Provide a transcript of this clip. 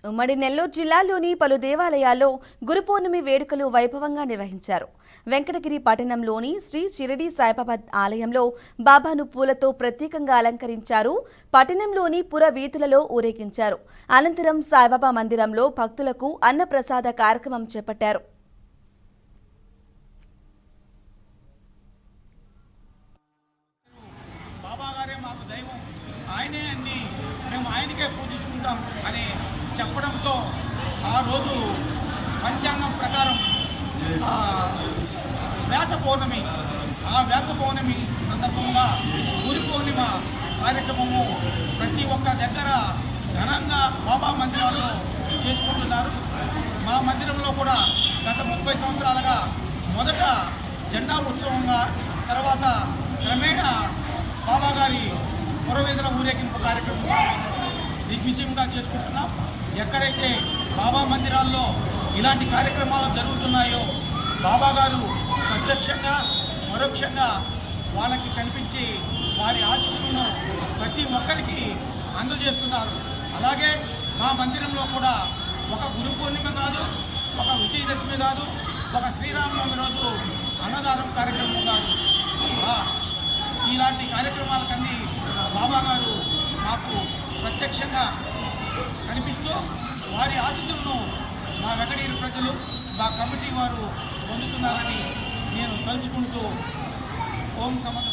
ఉమ్మడి నెల్లూరు జిల్లాలోని పలు దేవాలయాల్లో గురు పౌర్ణమి వేడుకలు వైభవంగా నిర్వహించారు. వెంకటగిరి పట్టణంలోని శ్రీ షిరిడి సాయిబాబా ఆలయంలో బాబాను పూలతో ప్రత్యేకంగా అలంకరించారు. పట్టణంలోని పుర వీధులలో ఊరేగించారు. అనంతరం సాయిబాబా మందిరంలో భక్తులకు అన్నప్రసాద కార్యక్రమం చేపట్టారు. ఆయనే అన్ని మేము ఆయనకే పూజించుకుంటాం అని చెప్పడంతో ఆ రోజు పంచాంగం ప్రకారం వ్యాస పౌర్ణమి సందర్భంగా గురు పౌర్ణిమ కార్యక్రమము ప్రతి ఒక్క దగ్గర ఘనంగా బాబా మందిరాల్లో చేసుకుంటున్నారు. మా మందిరంలో కూడా గత 30 సంవత్సరాలుగా మొదట జెండా ఉత్సవంగా, తర్వాత క్రమేణా బాబా గారి పురవేదన ఊరేగింపు కార్యక్రమం దిగ్విజయంగా చేసుకుంటున్నాం. ఎక్కడైతే బాబా మందిరాల్లో ఇలాంటి కార్యక్రమాలు జరుగుతున్నాయో బాబా గారు ప్రత్యక్షంగా పరోక్షంగా వాళ్ళకి కనిపించి వారి ఆశీస్సులను ప్రతి ఒక్కరికి అందజేస్తున్నారు. అలాగే మా మందిరంలో కూడా ఒక గురు పూర్ణిమ కాదు, ఒక విజయదశమి కాదు, ఒక శ్రీరామనవమి రోజు అన్నదానం కార్యక్రమం కాదు, ఇలాంటి కార్యక్రమాలకన్నీ బాబా గారు మాకు ప్రత్యక్షంగా కనిపిస్తూ వారి ఆశీస్సులను మా వెంకటగిరి ప్రజలు, మా కమిటీ వారు పొందుతున్నారని నేను తలుచుకుంటూ ఓం సమర్థ